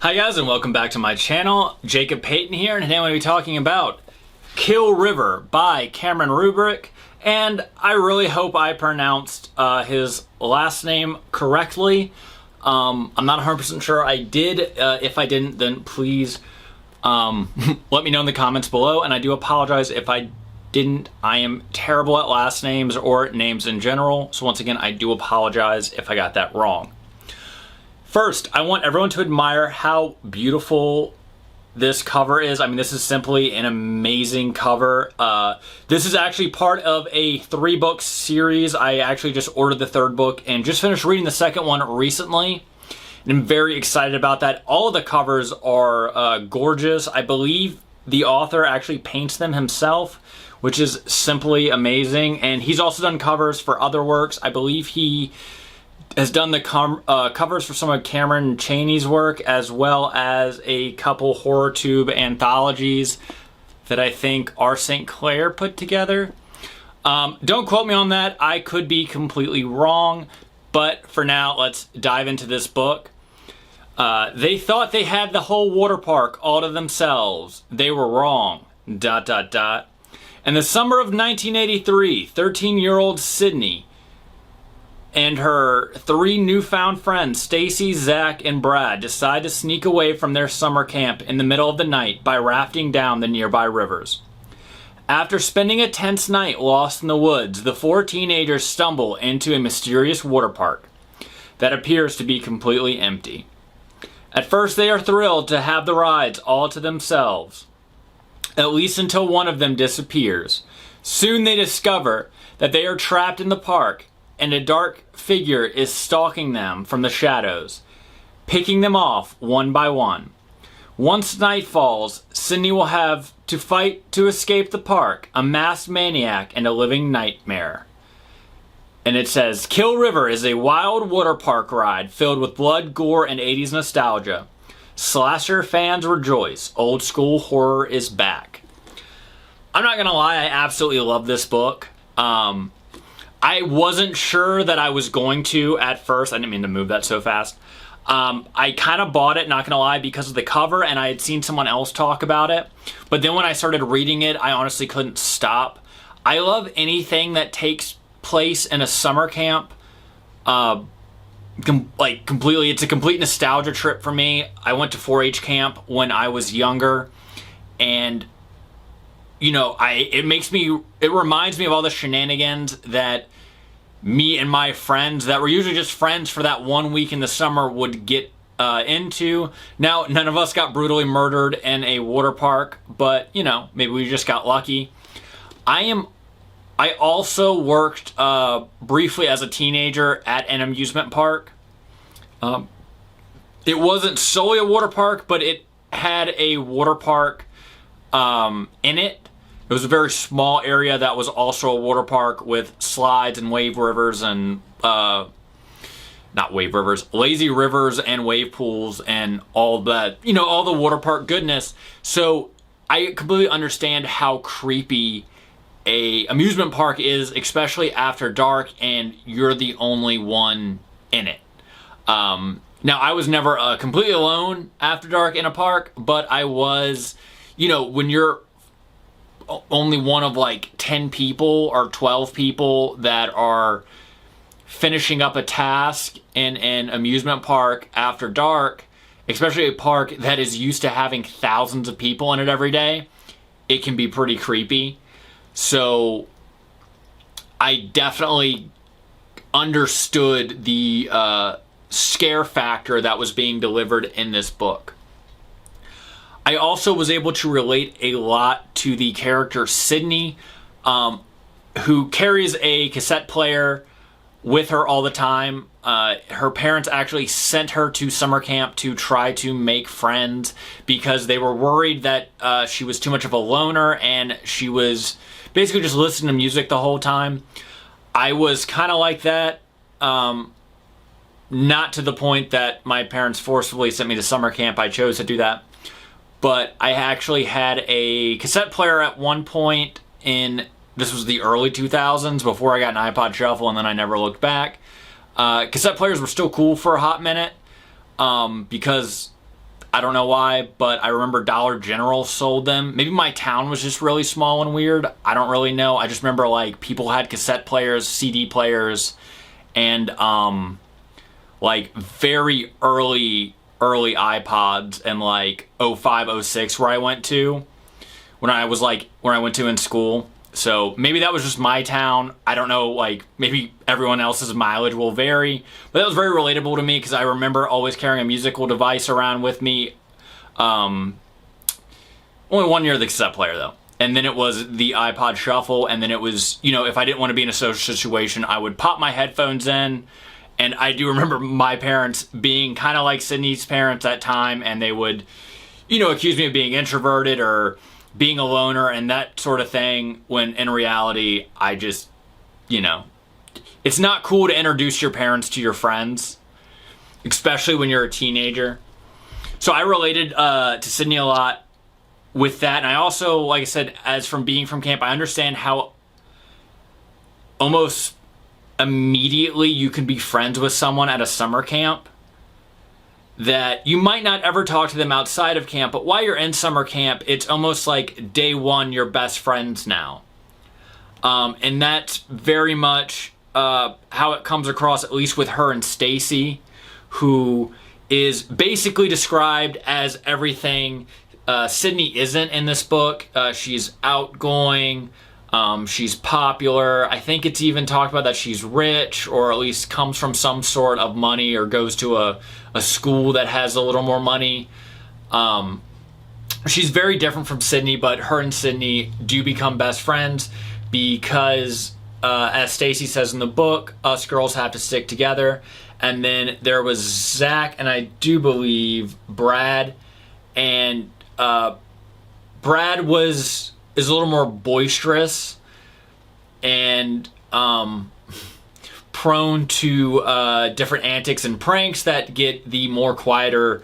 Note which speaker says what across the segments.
Speaker 1: Hi guys, and welcome back to my channel. Jacob Payton here, and today I'm going to be talking about Kill River by Cameron Roubique, and I really hope I pronounced his last name correctly. I'm not 100% sure I did. If I didn't, then please let me know in the comments below, and I do apologize if I didn't. I am terrible at last names or names in general, so once again, I do apologize if I got that wrong. First, I want everyone to admire how beautiful this cover is. I mean, this is simply an amazing cover. This is actually part of a 3-book series. I actually just ordered the 3rd book and just finished reading the 2nd one recently. And I'm very excited about that. All of the covers are gorgeous. I believe the author actually paints them himself, which is simply amazing. And he's also done covers for other works. I believe he has done the covers for some of Cameron Chaney's work, as well as a couple HorrorTube anthologies that I think R. St. Clair put together. Don't quote me on that. I could be completely wrong, but for now, let's dive into this book. They thought they had the whole water park all to themselves. They were wrong. ... In the summer of 1983, 13-year-old Sydney and her 3 newfound friends, Stacy, Zach, and Brad, decide to sneak away from their summer camp in the middle of the night by rafting down the nearby rivers. After spending a tense night lost in the woods, the 4 teenagers stumble into a mysterious water park that appears to be completely empty. At first, they are thrilled to have the rides all to themselves, at least until one of them disappears. Soon they discover that they are trapped in the park, and a dark figure is stalking them from the shadows, picking them off one by one. Once night falls, Sydney will have to fight to escape the park, a masked maniac and a living nightmare. And it says, Kill River is a wild water park ride filled with blood, gore, and 80s nostalgia. Slasher fans rejoice. Old school horror is back. I'm not gonna lie, I absolutely love this book. I wasn't sure that I was going to at first. I didn't mean to move that so fast. I kind of bought it, not gonna lie, because of the cover, and I had seen someone else talk about it. But then when I started reading it, I honestly couldn't stop. I love anything that takes place in a summer camp. Completely, it's a complete nostalgia trip for me. I went to 4-H camp when I was younger, and you know, it reminds me of all the shenanigans that me and my friends that were usually just friends for that 1 week in the summer would get into. Now, none of us got brutally murdered in a water park, but you know, maybe we just got lucky. I also worked briefly as a teenager at an amusement park. It wasn't solely a water park, but it had a water park in it. It was a very small area that was also a water park with slides and wave rivers and, not wave rivers, lazy rivers and wave pools and all that, you know, all the water park goodness. So I completely understand how creepy a amusement park is, especially after dark and you're the only one in it. Now, I was never completely alone after dark in a park, but I was, you know, when you're only one of like 10 people or 12 people that are finishing up a task in an amusement park after dark, especially a park that is used to having thousands of people in it every day, it can be pretty creepy. So I definitely understood the scare factor that was being delivered in this book. I also was able to relate a lot to the character Sydney, who carries a cassette player with her all the time. Her parents actually sent her to summer camp to try to make friends because they were worried that she was too much of a loner and she was basically just listening to music the whole time. I was kind of like that. Not to the point that my parents forcefully sent me to summer camp. I chose to do that. But I actually had a cassette player at one point this was the early 2000s, before I got an iPod Shuffle, and then I never looked back. Cassette players were still cool for a hot minute, because I don't know why, but I remember Dollar General sold them. Maybe my town was just really small and weird. I don't really know. I just remember like people had cassette players, CD players, and like very early iPods, and like 05, 06 where I went to when I went to in school. So maybe that was just my town. I don't know, like maybe everyone else's mileage will vary, but that was very relatable to me because I remember always carrying a musical device around with me. Only 1 year of the cassette player though. And then it was the iPod Shuffle, and then it was, you know, if I didn't want to be in a social situation, I would pop my headphones in. And I do remember my parents being kind of like Sydney's parents at time, and they would, you know, accuse me of being introverted or being a loner and that sort of thing, when in reality, I just, you know, it's not cool to introduce your parents to your friends, especially when you're a teenager. So I related to Sydney a lot with that. And I also, like I said, as from being from camp, I understand how almost immediately you can be friends with someone at a summer camp that you might not ever talk to them outside of camp, but while you're in summer camp, it's almost like day one, you're best friends now. And that's very much how it comes across, at least with her and Stacy, who is basically described as everything Sydney isn't in this book. She's outgoing, she's popular. I think it's even talked about that she's rich, or at least comes from some sort of money, or goes to a school that has a little more money. She's very different from Sydney, but her and Sydney do become best friends because, as Stacy says in the book, us girls have to stick together. And then there was Zach, and I do believe Brad, and Brad is a little more boisterous and prone to different antics and pranks that get the more quieter,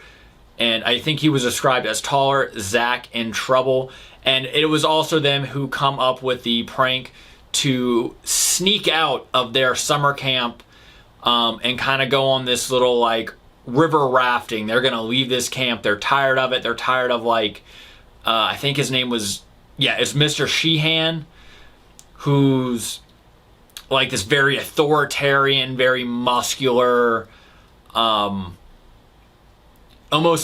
Speaker 1: and I think he was described as taller, Zach, in trouble. And it was also them who come up with the prank to sneak out of their summer camp and kind of go on this little like river rafting. They're gonna leave this camp. They're tired of it. They're tired of like I think his name was, it's Mr. Sheehan, who's like this very authoritarian, very muscular, almost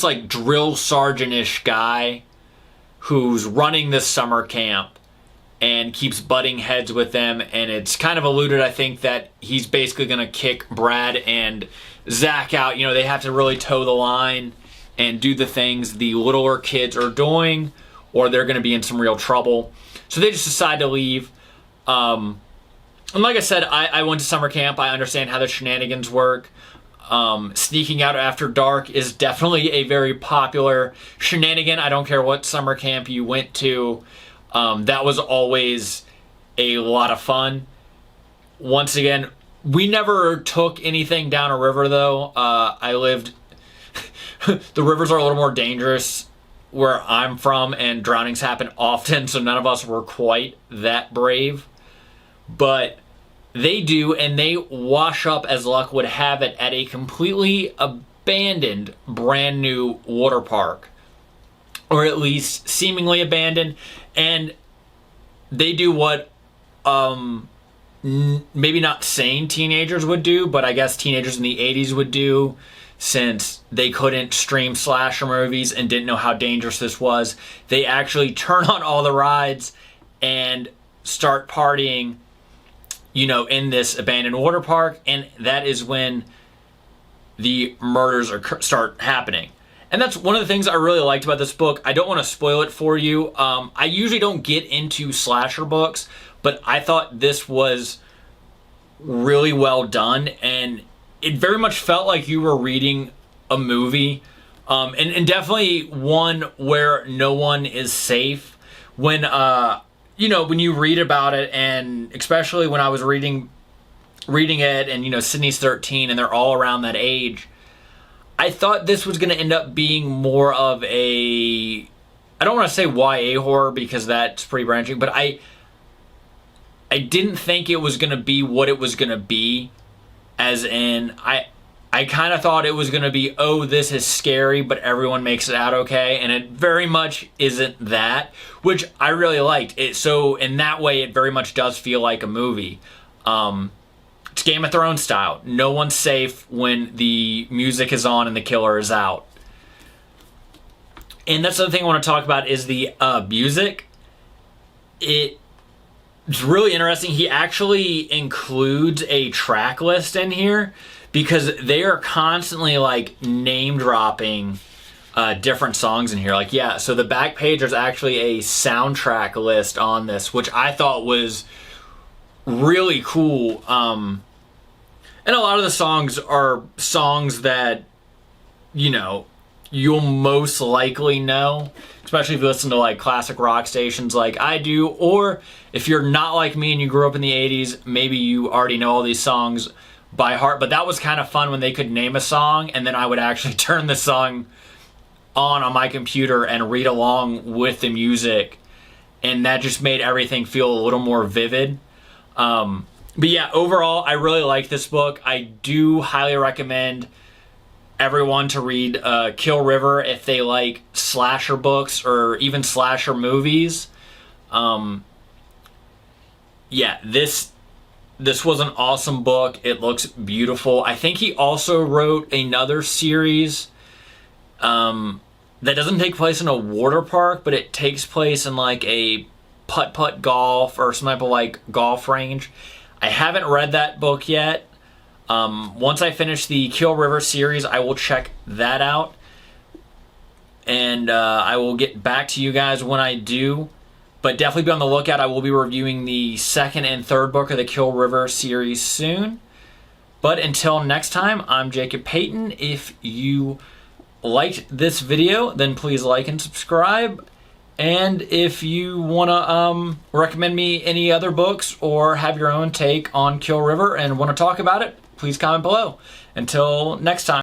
Speaker 1: like drill sergeant-ish guy who's running this summer camp and keeps butting heads with them. And it's kind of alluded, I think, that he's basically going to kick Brad and Zach out. You know, they have to really toe the line and do the things the littler kids are doing, or they're going to be in some real trouble. So they just decide to leave. And like I said, I went to summer camp. I understand how the shenanigans work. Sneaking out after dark is definitely a very popular shenanigan. I don't care what summer camp you went to. That was always a lot of fun. Once again, we never took anything down a river, though. I lived... the rivers are a little more dangerous where I'm from, and drownings happen often, so none of us were quite that brave. But they do, and they wash up, as luck would have it, at a completely abandoned, brand new water park. Or at least seemingly abandoned. And they do what maybe not sane teenagers would do, but I guess teenagers in the 80s would do, since they couldn't stream slasher movies and didn't know how dangerous this was. They actually turn on all the rides and start partying, you know, in this abandoned water park, and that is when the murders start happening. And that's one of the things I really liked about this book. I don't want to spoil it for you. I usually don't get into slasher books, but I thought this was really well done, and it very much felt like you were reading a movie, and definitely one where no one is safe. When you know, when you read about it, and especially when I was reading it, and you know, Sydney's 13 and they're all around that age, I thought this was going to end up being more of a, I don't want to say YA horror because that's pretty branching, but I didn't think it was going to be what it was going to be, as in I kind of thought it was going to be, oh, this is scary, but everyone makes it out okay. And it very much isn't that, which I really liked. So in that way, it very much does feel like a movie. It's Game of Thrones style. No one's safe when the music is on and the killer is out. And that's the other thing I want to talk about is the music. It's really interesting. He actually includes a track list in here, because they are constantly like name dropping different songs in here. Like, yeah, so the back page, there's actually a soundtrack list on this, which I thought was really cool. And a lot of the songs are songs that, you know, you'll most likely know, especially if you listen to like classic rock stations like I do, or if you're not like me and you grew up in the 80s, maybe you already know all these songs by heart. But that was kind of fun when they could name a song, and then I would actually turn the song on my computer and read along with the music, and that just made everything feel a little more vivid. But yeah, overall, I really like this book. I do highly recommend everyone to read Kill River if they like slasher books or even slasher movies. Yeah, this was an awesome book. It looks beautiful. I think he also wrote another series that doesn't take place in a water park, but it takes place in like a putt-putt golf or some type of like golf range. I haven't read that book yet. Once I finish the Kill River series, I will check that out. And I will get back to you guys when I do. But definitely be on the lookout. I will be reviewing the second and third book of the Kill River series soon. But until next time, I'm Jacob Payton. If you liked this video, then please like and subscribe. And if you want to recommend me any other books or have your own take on Kill River and want to talk about it, please comment below. Until next time.